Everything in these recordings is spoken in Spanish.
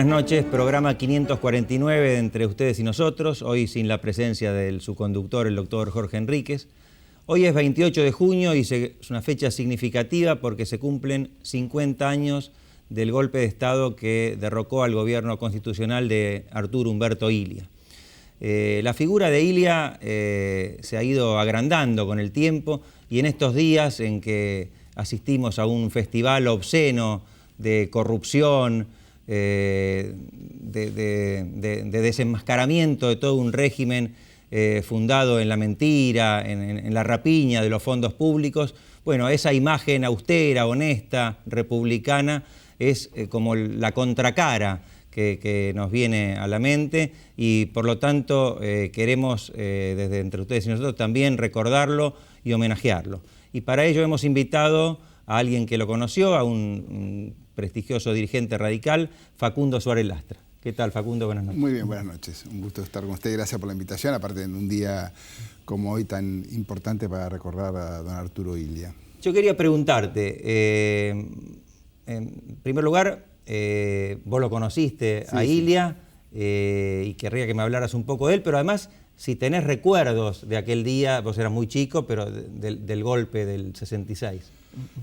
Buenas noches, programa 549 de Entre Ustedes y Nosotros, hoy sin la presencia de su conductor, el doctor Jorge Enríquez. Hoy es 28 de junio y es una fecha significativa porque se cumplen 50 años del golpe de Estado que derrocó al gobierno constitucional de Arturo Umberto Illia. La figura de Illia se ha ido agrandando con el tiempo y en estos días en que asistimos a un festival obsceno de corrupción, de desenmascaramiento de todo un régimen fundado en la mentira, en la rapiña de los fondos públicos. Bueno, esa imagen austera, honesta, republicana, es como la contracara que nos viene a la mente y por lo tanto queremos desde Entre Ustedes y Nosotros también recordarlo y homenajearlo. Y para ello hemos invitado a alguien que lo conoció, a un prestigioso dirigente radical, Facundo Suárez Lastra. ¿Qué tal, Facundo? Buenas noches. Muy bien, buenas noches. Un gusto estar con usted. Gracias por la invitación, aparte en un día como hoy tan importante para recordar a don Arturo Illia. Yo quería preguntarte, en primer lugar, vos lo conociste a Illia y querría que me hablaras un poco de él, pero además, si tenés recuerdos de aquel día, vos eras muy chico, pero del golpe del 66.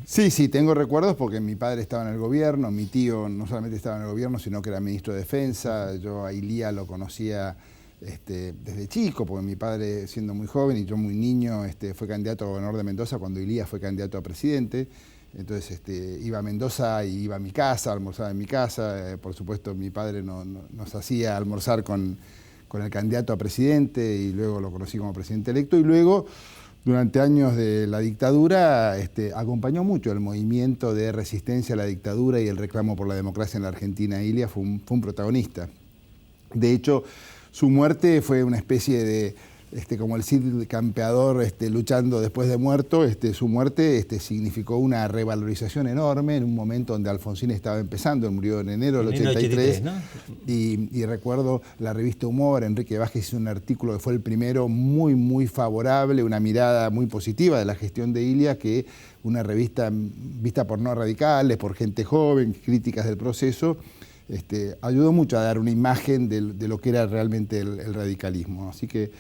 Sí, tengo recuerdos porque mi padre estaba en el gobierno, mi tío no solamente estaba en el gobierno, sino que era ministro de Defensa. Yo a Illia lo conocía desde chico, porque mi padre, siendo muy joven y yo muy niño, fue candidato a gobernador de Mendoza cuando Illia fue candidato a presidente. Entonces iba a Mendoza y iba a mi casa, almorzaba en mi casa. Por supuesto, mi padre nos hacía almorzar con el candidato a presidente y luego lo conocí como presidente electo. Y luego, durante años de la dictadura, acompañó mucho el movimiento de resistencia a la dictadura y el reclamo por la democracia en la Argentina. Illia fue un protagonista. De hecho, su muerte fue una especie de, como el Cid campeador luchando después de muerto. Su muerte significó una revalorización enorme en un momento donde Alfonsín estaba empezando. Él murió en enero del 83, ¿no? Y recuerdo la revista Humor, Enrique Vázquez hizo un artículo que fue el primero muy favorable, una mirada muy positiva de la gestión de Illia, que una revista vista por no radicales, por gente joven, críticas del proceso, ayudó mucho a dar una imagen de lo que era realmente el radicalismo. Así que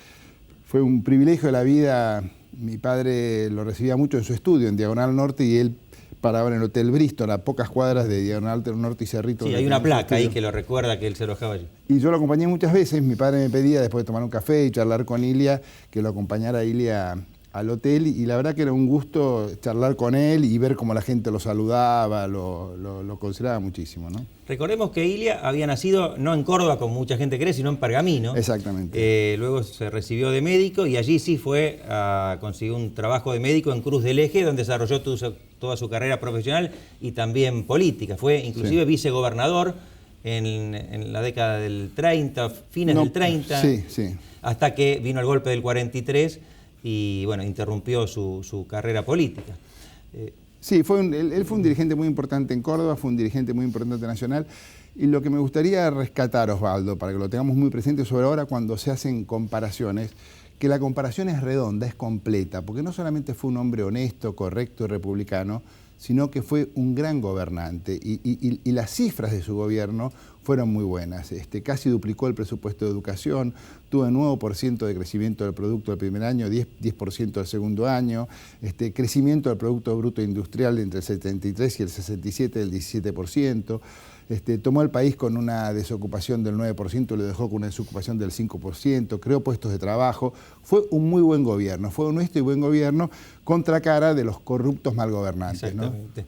fue un privilegio de la vida. Mi padre lo recibía mucho en su estudio, en Diagonal Norte, y él paraba en el Hotel Bristol, a pocas cuadras de Diagonal Norte y Cerrito. Sí, hay una placa ahí que lo recuerda que él se alojaba allí. Y yo lo acompañé muchas veces. Mi padre me pedía, después de tomar un café y charlar con Illia, que lo acompañara a Illia al hotel, y la verdad que era un gusto charlar con él y ver cómo la gente lo saludaba, lo consideraba muchísimo, ¿no? Recordemos que Illia había nacido no en Córdoba, como mucha gente cree, sino en Pergamino. Exactamente. Luego se recibió de médico y allí sí fue a conseguir un trabajo de médico en Cruz del Eje, donde desarrolló toda su carrera profesional y también política. Fue inclusive vicegobernador en la década del 30, fines del 30, hasta que vino el golpe del 43 y bueno, interrumpió su carrera política. Sí, él fue un dirigente muy importante en Córdoba, fue un dirigente muy importante nacional, y lo que me gustaría rescatar, Osvaldo, para que lo tengamos muy presente sobre ahora cuando se hacen comparaciones, que la comparación es redonda, es completa, porque no solamente fue un hombre honesto, correcto y republicano, sino que fue un gran gobernante y las cifras de su gobierno fueron muy buenas. Casi duplicó el presupuesto de educación, tuvo un 9% de crecimiento del producto del primer año, 10% del segundo año, crecimiento del Producto Bruto Industrial entre el 73 y el 67 del 17%. Tomó el país con una desocupación del 9%, lo dejó con una desocupación del 5%, creó puestos de trabajo. Fue un muy buen gobierno, fue honesto y buen gobierno, contracara de los corruptos malgobernantes. Exactamente. ¿No?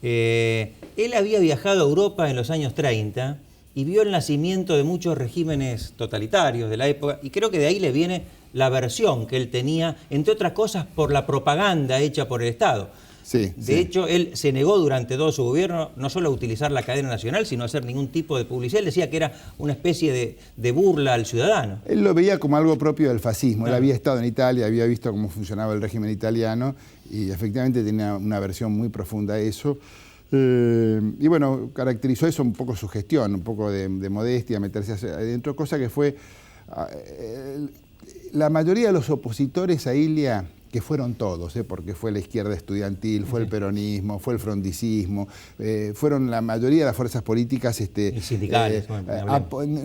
Él había viajado a Europa en los años 30 y vio el nacimiento de muchos regímenes totalitarios de la época, y creo que de ahí le viene la aversión que él tenía, entre otras cosas, por la propaganda hecha por el Estado. De hecho, él se negó durante todo su gobierno no solo a utilizar la cadena nacional, sino a hacer ningún tipo de publicidad. Él decía que era una especie de burla al ciudadano. Él lo veía como algo propio del fascismo. Él había estado en Italia, había visto cómo funcionaba el régimen italiano y efectivamente tenía una aversión muy profunda a eso. Y bueno, caracterizó eso un poco su gestión, un poco de modestia, meterse hacia adentro, cosa que fue... la mayoría de los opositores a Illia, que fueron todos, porque fue la izquierda estudiantil, fue el peronismo, fue el frondicismo, fueron la mayoría de las fuerzas políticas. Y sindicales.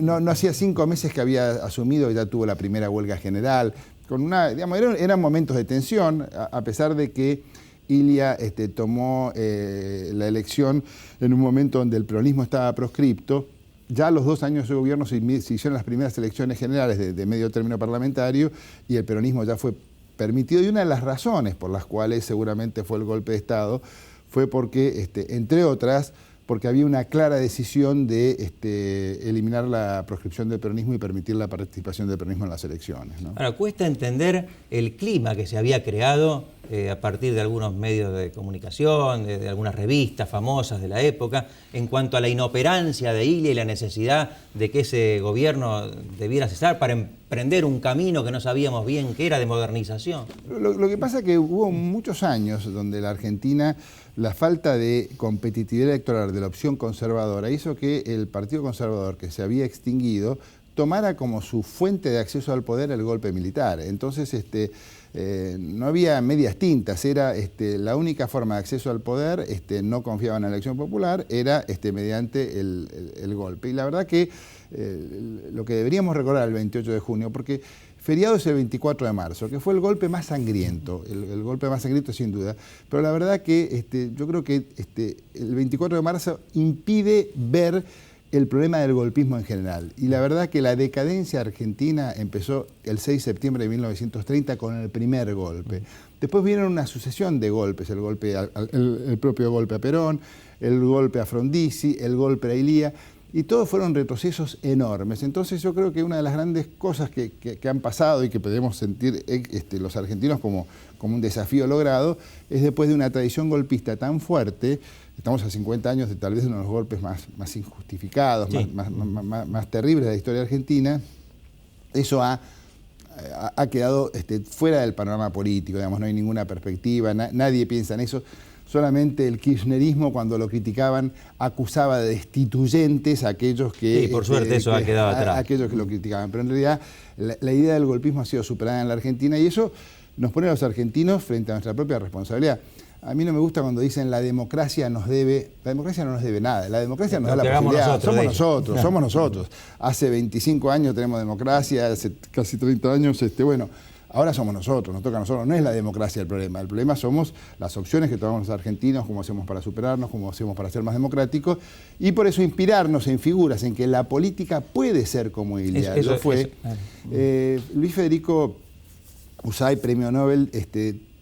No hacía 5 meses que había asumido, ya tuvo la primera huelga general, con eran momentos de tensión, a pesar de que Ilia tomó la elección en un momento donde el peronismo estaba proscripto. Ya a los 2 años de gobierno se hicieron las primeras elecciones generales de medio término parlamentario y el peronismo ya fue permitido. Y una de las razones por las cuales seguramente fue el golpe de Estado fue porque, entre otras, porque había una clara decisión de eliminar la proscripción del peronismo y permitir la participación del peronismo en las elecciones, ¿no? Ahora, cuesta entender el clima que se había creado a partir de algunos medios de comunicación, de algunas revistas famosas de la época, en cuanto a la inoperancia de Ilia y la necesidad de que ese gobierno debiera cesar para emprender un camino que no sabíamos bien qué era, de modernización. Lo que pasa es que hubo muchos años donde la Argentina, la falta de competitividad electoral de la opción conservadora hizo que el Partido Conservador, que se había extinguido, tomara como su fuente de acceso al poder el golpe militar. Entonces no había medias tintas, era la única forma de acceso al poder, no confiaban en la elección popular, era mediante el golpe. Y la verdad que lo que deberíamos recordar el 28 de junio, porque feriado es el 24 de marzo, que fue el golpe más sangriento, el golpe más sangriento sin duda, pero la verdad que yo creo que el 24 de marzo impide ver el problema del golpismo en general. Y la verdad que la decadencia argentina empezó el 6 de septiembre de 1930 con el primer golpe. Después vieron una sucesión de golpes, el propio golpe a Perón, el golpe a Frondizi, el golpe a Ilia, y todos fueron retrocesos enormes. Entonces yo creo que una de las grandes cosas que han pasado y que podemos sentir los argentinos como un desafío logrado, es después de una tradición golpista tan fuerte. Estamos a 50 años de tal vez uno de los golpes más injustificados, sí, más terribles de la historia argentina. Eso ha quedado fuera del panorama político, digamos, no hay ninguna perspectiva, nadie piensa en eso. Solamente el kirchnerismo, cuando lo criticaban, acusaba de destituyentes a aquellos que... Sí, por suerte eso ha quedado atrás. Aquellos que lo criticaban. Pero en realidad la idea del golpismo ha sido superada en la Argentina y eso nos pone a los argentinos frente a nuestra propia responsabilidad. A mí no me gusta cuando dicen la democracia nos debe... La democracia no nos debe nada, la democracia nos da la posibilidad. Somos nosotros. Hace 25 años tenemos democracia, hace casi 30 años, bueno, ahora somos nosotros, nos toca a nosotros. No es la democracia el problema somos las opciones que tomamos los argentinos, cómo hacemos para superarnos, cómo hacemos para ser más democráticos, y por eso inspirarnos en figuras, en que la política puede ser como Ilia. Eso fue. Luis Federico Usay, premio Nobel,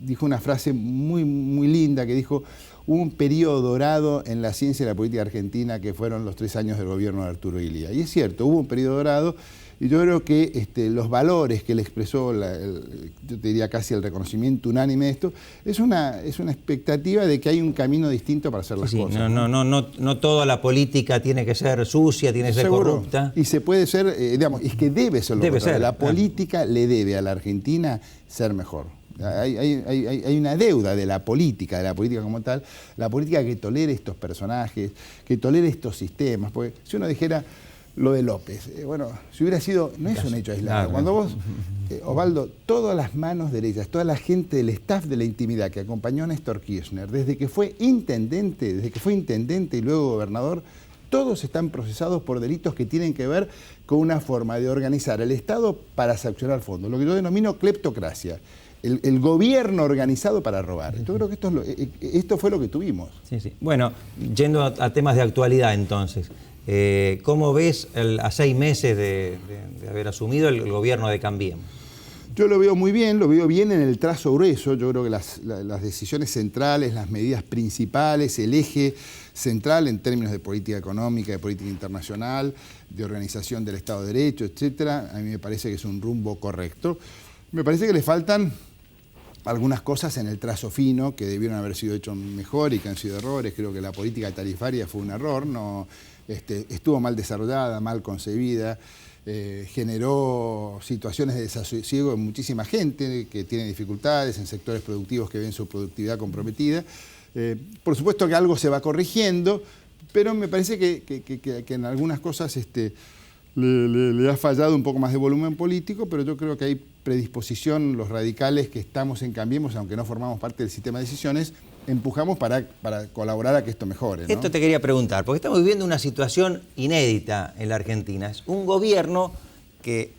dijo una frase muy, muy linda que dijo: hubo un periodo dorado en la ciencia y la política argentina que fueron los 3 años del gobierno de Arturo Illia. Y es cierto, hubo un periodo dorado y yo creo que los valores que él expresó, yo te diría casi el reconocimiento unánime de esto, es una expectativa de que hay un camino distinto para hacer las cosas. No toda la política tiene que ser sucia, tiene que ser corrupta. Y se puede ser, es que debe ser lo contrario. La política le debe a la Argentina ser mejor. Hay una deuda de la política como tal, la política que tolere estos personajes, que tolere estos sistemas. Porque si uno dijera lo de López, bueno, si hubiera sido, no es un hecho aislado. Cuando vos, Osvaldo, todas las manos derechas, toda la gente del staff de la intimidad que acompañó a Néstor Kirchner, desde que fue intendente y luego gobernador, todos están procesados por delitos que tienen que ver con una forma de organizar el Estado para sancionar fondos, lo que yo denomino cleptocracia. El gobierno organizado para robar. Yo creo que esto fue lo que tuvimos. Sí, sí. Bueno, yendo a temas de actualidad entonces, ¿cómo ves a 6 meses de haber asumido el gobierno de Cambiemos? Yo lo veo muy bien, lo veo bien en el trazo grueso. Yo creo que las decisiones centrales, las medidas principales, el eje central en términos de política económica, de política internacional, de organización del Estado de Derecho, etcétera, a mí me parece que es un rumbo correcto. Me parece que le faltan algunas cosas en el trazo fino que debieron haber sido hechos mejor y que han sido errores. Creo que la política tarifaria fue un error, estuvo mal desarrollada, mal concebida, generó situaciones de desasosiego en muchísima gente que tiene dificultades, en sectores productivos que ven su productividad comprometida. Por supuesto que algo se va corrigiendo, pero me parece que en algunas cosas le ha fallado un poco más de volumen político, pero yo creo que hay predisposición, los radicales que estamos en Cambiemos, aunque no formamos parte del sistema de decisiones, empujamos para colaborar a que esto mejore, ¿no? Esto te quería preguntar, porque estamos viviendo una situación inédita en la Argentina. Es un gobierno que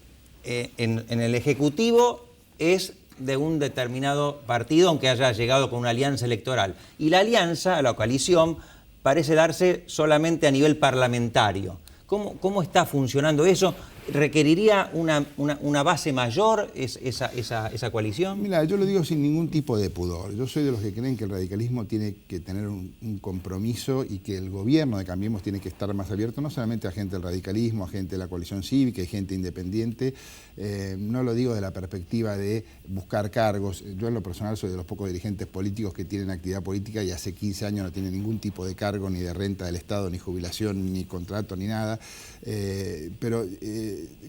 en el Ejecutivo es de un determinado partido, aunque haya llegado con una alianza electoral. Y la alianza, la coalición, parece darse solamente a nivel parlamentario. ¿Cómo está funcionando eso? ¿Requeriría una base mayor esa coalición? Mira, yo lo digo sin ningún tipo de pudor. Yo soy de los que creen que el radicalismo tiene que tener un compromiso y que el gobierno de Cambiemos tiene que estar más abierto, no solamente a gente del radicalismo, a gente de la coalición cívica y gente independiente. No lo digo de la perspectiva de buscar cargos. Yo en lo personal soy de los pocos dirigentes políticos que tienen actividad política y hace 15 años no tienen ningún tipo de cargo, ni de renta del Estado, ni jubilación, ni contrato, ni nada. Pero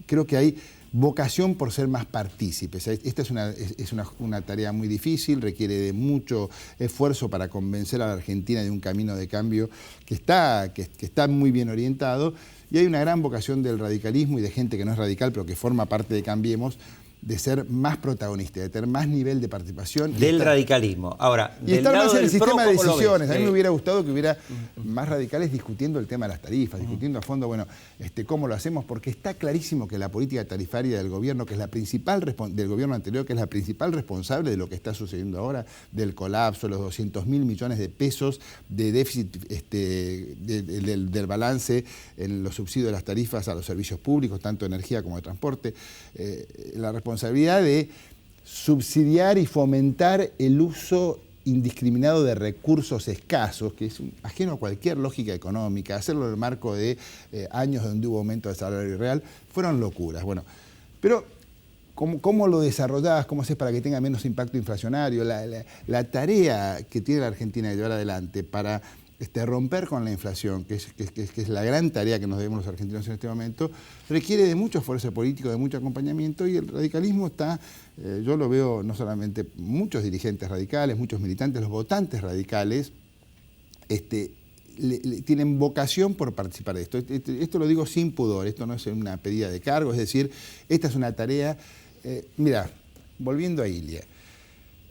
creo que hay vocación por ser más partícipes. Esta es una tarea muy difícil, requiere de mucho esfuerzo para convencer a la Argentina de un camino de cambio que está muy bien orientado, y hay una gran vocación del radicalismo y de gente que no es radical pero que forma parte de Cambiemos, de ser más protagonista, de tener más nivel de participación. Del radicalismo. Ahora, y estar más en el sistema de decisiones. A mí me hubiera gustado que hubiera más radicales discutiendo el tema de las tarifas, discutiendo a fondo, bueno, cómo lo hacemos, porque está clarísimo que la política tarifaria del gobierno, que es la principal del gobierno anterior, que es la principal responsable de lo que está sucediendo ahora, del colapso, los 200.000 millones de pesos de déficit del balance en los subsidios de las tarifas a los servicios públicos, tanto de energía como de transporte, la responsabilidad de subsidiar y fomentar el uso indiscriminado de recursos escasos, que es ajeno a cualquier lógica económica, hacerlo en el marco de años donde hubo aumento del salario real, fueron locuras. Bueno, pero ¿cómo lo desarrollás? ¿Cómo haces para que tenga menos impacto inflacionario? La tarea que tiene la Argentina de llevar adelante para romper con la inflación, que es la gran tarea que nos debemos los argentinos en este momento, requiere de mucho esfuerzo político, de mucho acompañamiento, y el radicalismo está, yo lo veo no solamente muchos dirigentes radicales, muchos militantes, los votantes radicales, tienen vocación por participar de esto. Esto lo digo sin pudor, esto no es una pedida de cargo, es decir, esta es una tarea, mira, volviendo a Ilia,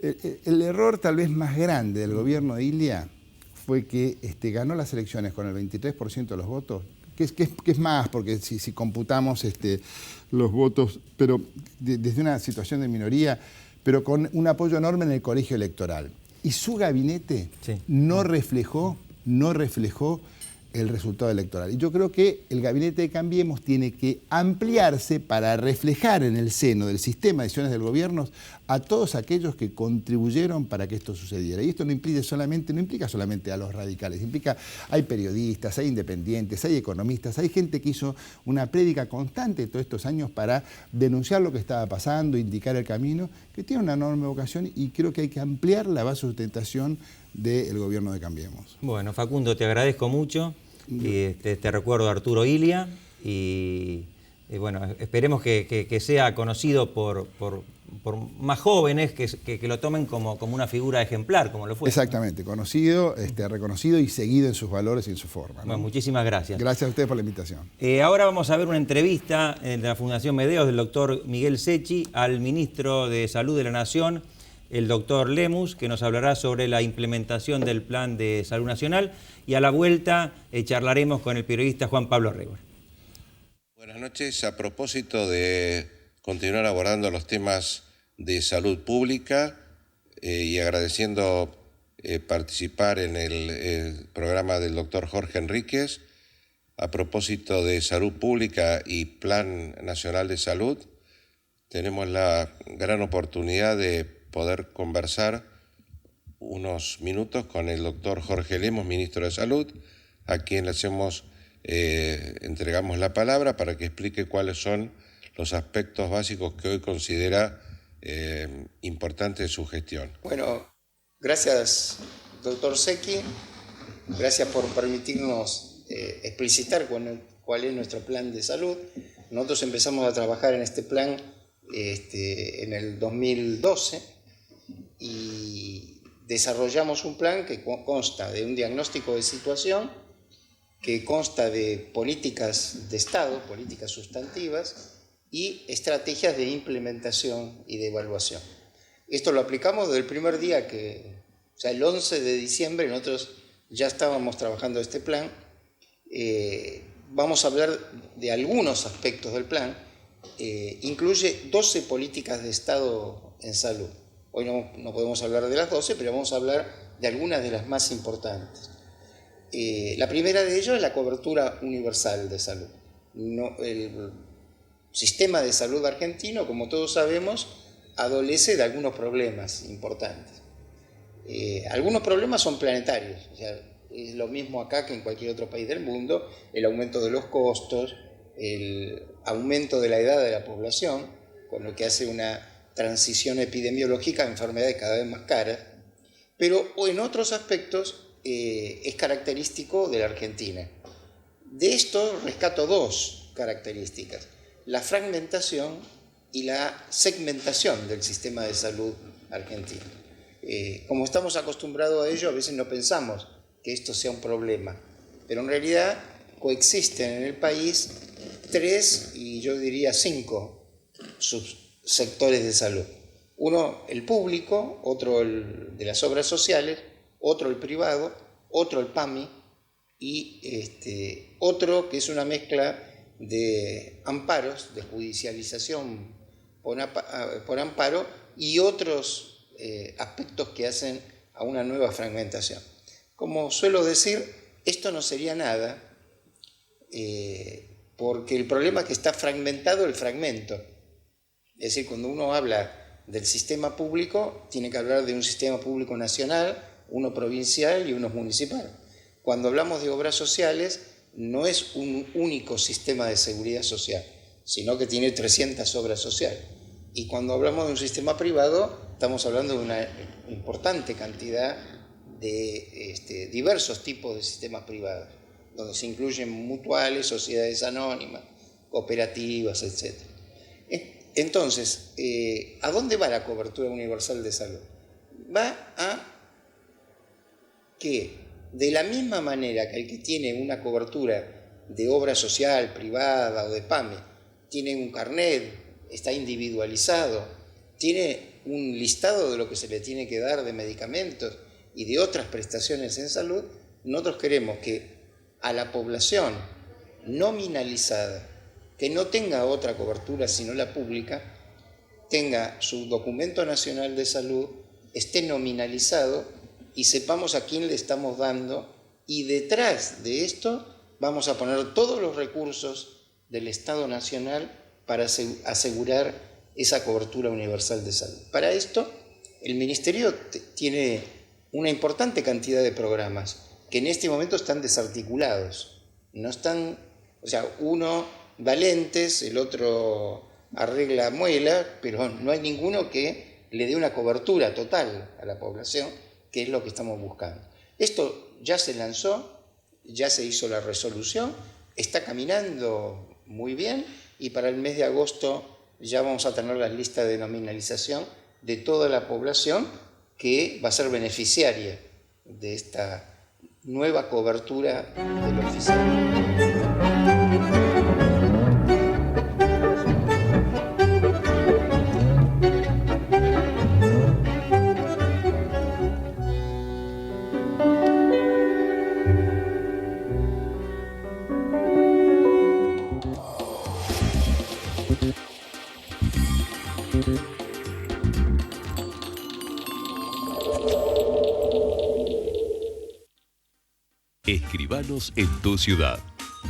el error tal vez más grande del gobierno de Ilia fue que ganó las elecciones con el 23% de los votos, que es más, porque si computamos los votos, pero desde una situación de minoría, pero con un apoyo enorme en el colegio electoral. Y su gabinete no reflejó el resultado electoral. Y yo creo que el gabinete de Cambiemos tiene que ampliarse para reflejar en el seno del sistema de decisiones del gobierno a todos aquellos que contribuyeron para que esto sucediera. Y esto no implica solamente a los radicales, hay periodistas, hay independientes, hay economistas, hay gente que hizo una prédica constante todos estos años para denunciar lo que estaba pasando, indicar el camino, que tiene una enorme vocación, y creo que hay que ampliar la base de sustentación del gobierno de Cambiemos. Bueno, Facundo, te agradezco mucho. Te recuerdo a Arturo Ilia y bueno, esperemos que sea conocido por más jóvenes que lo tomen como una figura ejemplar, como lo fue. Exactamente, conocido, reconocido y seguido en sus valores y en su forma, ¿no? Bueno, muchísimas gracias. Gracias a ustedes por la invitación. Ahora vamos a ver una entrevista de la Fundación Medeos del doctor Miguel Secchi al ministro de Salud de la Nación, el doctor Lemus, que nos hablará sobre la implementación del Plan de Salud Nacional, y a la vuelta charlaremos con el periodista Juan Pablo Rebor. Buenas noches. A propósito de continuar abordando los temas de salud pública y agradeciendo participar en el programa del doctor Jorge Enríquez, a propósito de salud pública y Plan Nacional de Salud, tenemos la gran oportunidad de poder conversar unos minutos con el doctor Jorge Lemus, ministro de Salud, a quien le entregamos la palabra para que explique cuáles son los aspectos básicos que hoy considera importantes de su gestión. Bueno, gracias, doctor Secchi. Gracias por permitirnos explicitar cuál es nuestro plan de salud. Nosotros empezamos a trabajar en este plan en el 2012 y desarrollamos un plan que consta de un diagnóstico de situación, que consta de políticas de Estado, políticas sustantivas y estrategias de implementación y de evaluación. Esto lo aplicamos desde el primer día o sea, el 11 de diciembre nosotros ya estábamos trabajando este plan. Vamos a hablar de algunos aspectos del plan. Incluye 12 políticas de Estado en salud. Hoy no podemos hablar de las 12, pero vamos a hablar de algunas de las más importantes. La primera de ellas es la cobertura universal de salud. El sistema de salud argentino, como todos sabemos, adolece de algunos problemas importantes. Algunos problemas son planetarios, o sea, es lo mismo acá que en cualquier otro país del mundo: el aumento de los costos, el aumento de la edad de la población, con lo que hace una transición epidemiológica a enfermedades cada vez más caras, pero en otros aspectos es característico de la Argentina. De esto rescato dos características: la fragmentación y la segmentación del sistema de salud argentino. Como estamos acostumbrados a ello, a veces no pensamos que esto sea un problema, pero en realidad coexisten en el país 3 y yo diría 5 subsectores de salud. Uno, el público; otro, el de las obras sociales; otro, el privado; otro, el PAMI; y otro que es una mezcla de amparos, de judicialización por amparo, y otros aspectos que hacen a una nueva fragmentación. Como suelo decir, esto no sería nada, porque el problema es que está fragmentado el fragmento. Es decir, cuando uno habla del sistema público, tiene que hablar de un sistema público nacional, uno provincial y uno municipal. Cuando hablamos de obras sociales, no es un único sistema de seguridad social, sino que tiene 300 obras sociales. Y cuando hablamos de un sistema privado, estamos hablando de una importante cantidad de diversos tipos de sistemas privados, donde se incluyen mutuales, sociedades anónimas, cooperativas, etc. Entonces, ¿a dónde va la cobertura universal de salud? Va a que, de la misma manera que el que tiene una cobertura de obra social, privada o de PAMI, tiene un carnet, está individualizado, tiene un listado de lo que se le tiene que dar de medicamentos y de otras prestaciones en salud, nosotros queremos que a la población nominalizada, que no tenga otra cobertura sino la pública, tenga su documento nacional de salud, esté nominalizado y sepamos a quién le estamos dando, y detrás de esto vamos a poner todos los recursos del Estado Nacional para asegurar esa cobertura universal de salud. Para esto, el Ministerio tiene una importante cantidad de programas que en este momento están desarticulados. No están, o sea, uno da lentes, el otro arregla muelas, pero no hay ninguno que le dé una cobertura total a la población, que es lo que estamos buscando. Esto ya se lanzó, ya se hizo la resolución, está caminando muy bien, y para el mes de agosto ya vamos a tener las listas de nominalización de toda la población que va a ser beneficiaria de esta nueva cobertura del oficial. Escribanos en tu ciudad.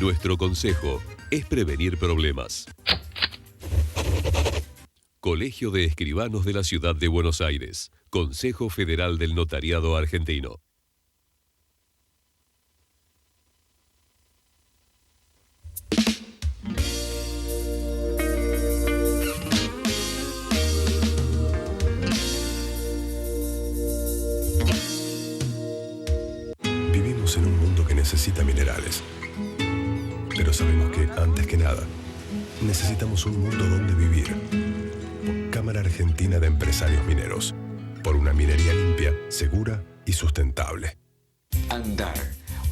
Nuestro consejo es prevenir problemas. Colegio de Escribanos de la Ciudad de Buenos Aires. Consejo Federal del Notariado Argentino. Vivimos en un mundo que necesita minerales. Pero sabemos que, antes que nada, necesitamos un mundo donde vivir. Cámara Argentina de Empresarios Mineros. Por una minería limpia, segura y sustentable. Andar,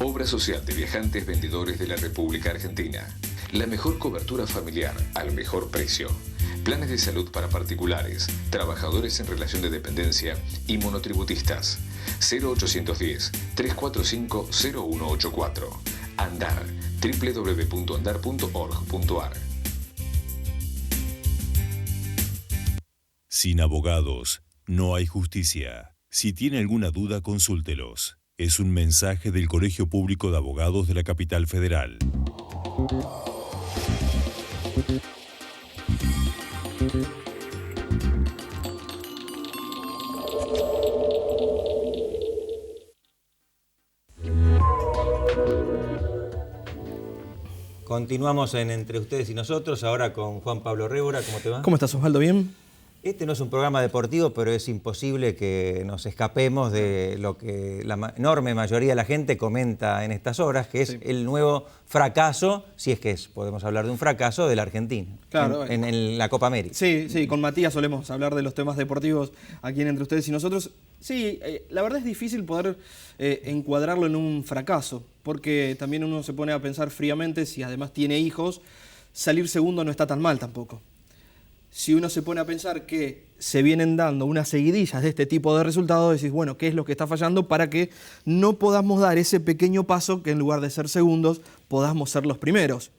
Obra social de viajantes vendedores de la República Argentina. La mejor cobertura familiar al mejor precio. Planes de salud para particulares, trabajadores en relación de dependencia y monotributistas. 0810-345-0184. Andar. www.andar.org.ar. Sin abogados, no hay justicia. Si tiene alguna duda, consúltelos. Es un mensaje del Colegio Público de Abogados de la Capital Federal. Continuamos en Entre Ustedes y Nosotros, ahora con Juan Pablo Révora. ¿Cómo te va? ¿Cómo estás, Osvaldo? ¿Bien? Este no es un programa deportivo, pero es imposible que nos escapemos de lo que la enorme mayoría de la gente comenta en estas horas, que es el nuevo fracaso, si es que podemos hablar de un fracaso, de la Argentina, claro, en la Copa América. Sí, con Matías solemos hablar de los temas deportivos aquí en Entre Ustedes y Nosotros. Sí, la verdad es difícil poder encuadrarlo en un fracaso, porque también uno se pone a pensar fríamente, si además tiene hijos, salir segundo no está tan mal tampoco. Si uno se pone a pensar que se vienen dando unas seguidillas de este tipo de resultados, decís, bueno, ¿qué es lo que está fallando para que no podamos dar ese pequeño paso que en lugar de ser segundos, podamos ser los primeros?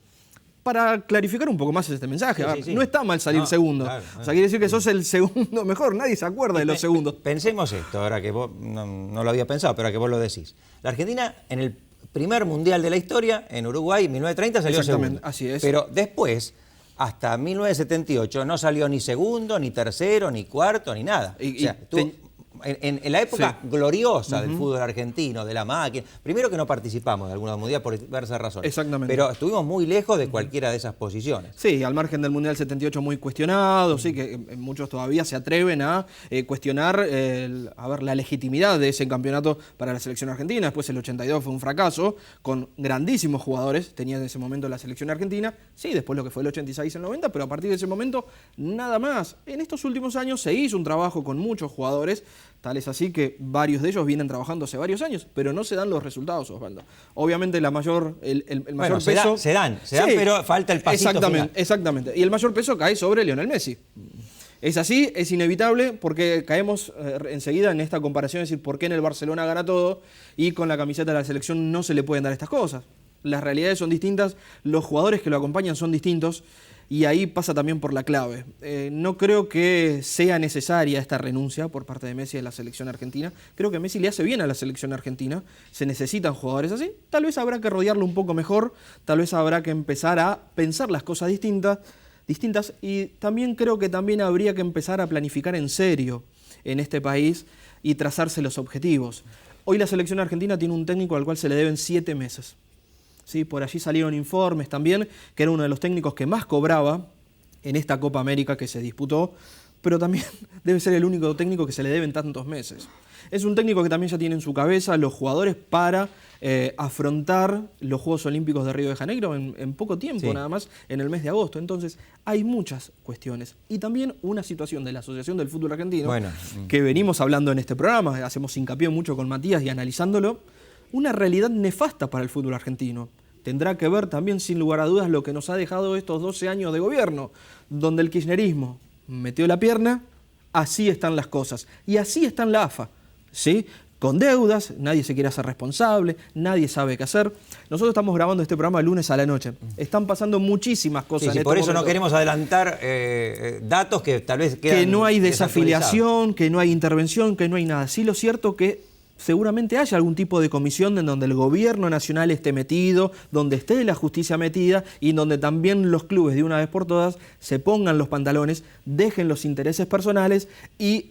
Para clarificar un poco más este mensaje, sí. No está mal salir segundo. Claro. O sea, quiere decir que sos el segundo mejor, nadie se acuerda de los segundos. Pensemos esto, ahora que vos no lo había pensado, pero ahora que vos lo decís. La Argentina, en el primer mundial de la historia, en Uruguay, en 1930, salió segundo. Así es. Pero después, hasta 1978, no salió ni segundo, ni tercero, ni cuarto, ni nada. En la época gloriosa del fútbol argentino, de la máquina, primero que no participamos de alguna mundial por diversas razones. Exactamente. Pero estuvimos muy lejos de cualquiera de esas posiciones. Sí, al margen del Mundial 78 muy cuestionado, sí, que muchos todavía se atreven a cuestionar la legitimidad de ese campeonato para la selección argentina. Después el 82 fue un fracaso, con grandísimos jugadores, tenía en ese momento la selección argentina. Sí, después lo que fue el 86 y el 90, pero a partir de ese momento nada más. En estos últimos años se hizo un trabajo con muchos jugadores, tal es así que varios de ellos vienen trabajando hace varios años, pero no se dan los resultados, Osvaldo. Obviamente el mayor peso... Se dan, pero falta el pasito final. Exactamente. Y el mayor peso cae sobre Lionel Messi. Es así, es inevitable, porque caemos enseguida en esta comparación, es decir, ¿por qué en el Barcelona gana todo y con la camiseta de la selección no se le pueden dar estas cosas? Las realidades son distintas, los jugadores que lo acompañan son distintos, y ahí pasa también por la clave. No creo que sea necesaria esta renuncia por parte de Messi a la selección argentina. Creo que Messi le hace bien a la selección argentina. Se necesitan jugadores así. Tal vez habrá que rodearlo un poco mejor. Tal vez habrá que empezar a pensar las cosas distintas. Y también creo que también habría que empezar a planificar en serio en este país y trazarse los objetivos. Hoy la selección argentina tiene un técnico al cual se le deben 7 meses. Sí, por allí salieron informes también, que era uno de los técnicos que más cobraba en esta Copa América que se disputó, pero también debe ser el único técnico que se le deben tantos meses. Es un técnico que también ya tiene en su cabeza los jugadores para afrontar los Juegos Olímpicos de Río de Janeiro en poco tiempo, nada más, en el mes de agosto. Entonces, hay muchas cuestiones. Y también una situación de la Asociación del Fútbol Argentino, que venimos hablando en este programa, hacemos hincapié mucho con Matías y analizándolo, una realidad nefasta para el fútbol argentino. Tendrá que ver también, sin lugar a dudas, lo que nos ha dejado estos 12 años de gobierno, donde el kirchnerismo metió la pierna, así están las cosas. Y así está en la AFA, ¿sí? Con deudas, nadie se quiere hacer responsable, nadie sabe qué hacer. Nosotros estamos grabando este programa el lunes a la noche. Están pasando muchísimas cosas. Por eso no queremos adelantar datos que tal vez quedan que no hay desafiliación, que no hay intervención, que no hay nada. Sí, lo cierto que seguramente haya algún tipo de comisión en donde el gobierno nacional esté metido, donde esté la justicia metida y en donde también los clubes de una vez por todas se pongan los pantalones, dejen los intereses personales y,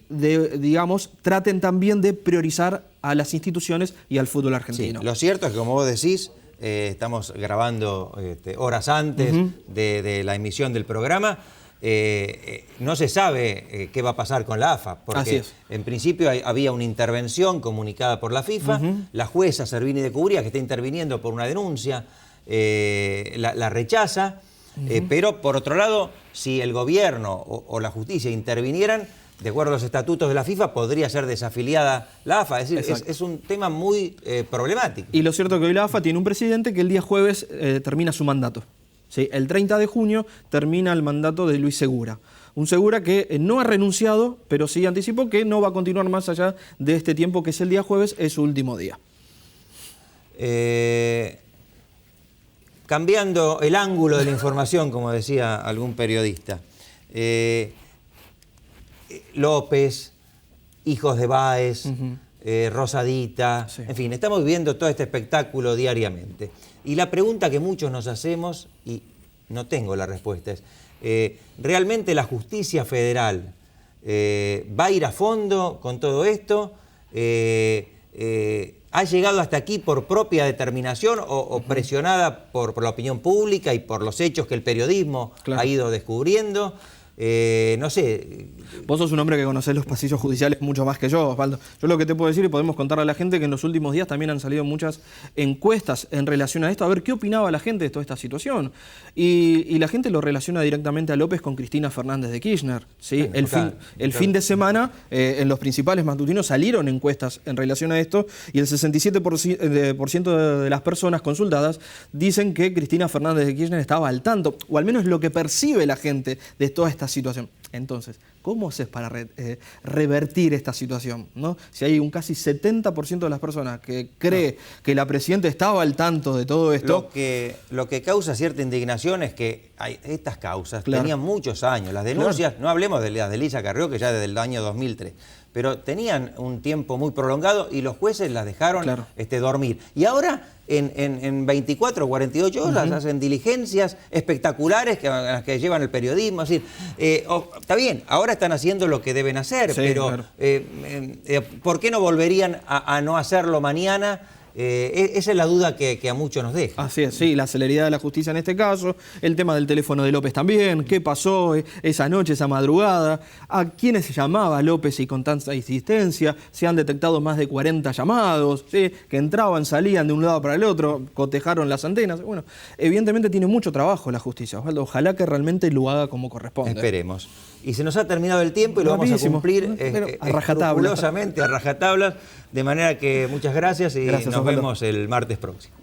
traten también de priorizar a las instituciones y al fútbol argentino. Sí, lo cierto es que, como vos decís, estamos grabando horas antes de la emisión del programa. No se sabe qué va a pasar con la AFA, porque en principio había una intervención comunicada por la FIFA, la jueza Servini de Cubría, que está interviniendo por una denuncia, la rechaza, pero por otro lado, si el gobierno o la justicia intervinieran, de acuerdo a los estatutos de la FIFA, podría ser desafiliada la AFA. Es decir, es un tema muy problemático. Y lo cierto es que hoy la AFA tiene un presidente que el día jueves termina su mandato. ¿Sí? El 30 de junio termina el mandato de Luis Segura. Un Segura que no ha renunciado, pero sí anticipó que no va a continuar más allá de este tiempo, que es el día jueves, es su último día. Cambiando el ángulo de la información, como decía algún periodista, López, hijos de Báez, Rosadita, sí. En fin, estamos viviendo todo este espectáculo diariamente. Y la pregunta que muchos nos hacemos, y no tengo la respuesta, es, ¿realmente la justicia federal va a ir a fondo con todo esto? ¿Ha llegado hasta aquí por propia determinación o presionada por la opinión pública y por los hechos que el periodismo ha ido descubriendo? No sé. Vos sos un hombre que conocés los pasillos judiciales mucho más que yo, Osvaldo. Yo lo que te puedo decir, y podemos contarle a la gente, que en los últimos días también han salido muchas encuestas en relación a esto, a ver qué opinaba la gente de toda esta situación. Y la gente lo relaciona directamente a López con Cristina Fernández de Kirchner. ¿Sí? El fin de semana, en los principales matutinos salieron encuestas en relación a esto, y el 67% de las personas consultadas dicen que Cristina Fernández de Kirchner estaba al tanto, o al menos lo que percibe la gente de toda esta situación. Entonces, ¿cómo haces para revertir esta situación, ¿no? Si hay un casi 70% de las personas que cree que la presidenta estaba al tanto de todo esto... Lo que causa cierta indignación es que estas causas tenían muchos años. Las denuncias, no hablemos de las de Elisa Carrió, que ya desde el año 2003, pero tenían un tiempo muy prolongado y los jueces las dejaron dormir. Y ahora, en 24 o 48 horas, hacen diligencias espectaculares las que llevan el periodismo. Es decir, está bien, ahora están haciendo lo que deben hacer, pero ¿por qué no volverían a no hacerlo mañana? Esa es la duda que a muchos nos deja. Así es, sí, la celeridad de la justicia en este caso, el tema del teléfono de López también, qué pasó esa noche, esa madrugada, a quiénes se llamaba López y con tanta insistencia, se han detectado más de 40 llamados, ¿sí? Que entraban, salían de un lado para el otro, cotejaron las antenas. Bueno, evidentemente tiene mucho trabajo la justicia, Osvaldo, ojalá que realmente lo haga como corresponde. Esperemos. Y se nos ha terminado el tiempo y lo vamos a cumplir escrupulosamente, a rajatabla, de manera que muchas gracias y nos vemos el martes próximo.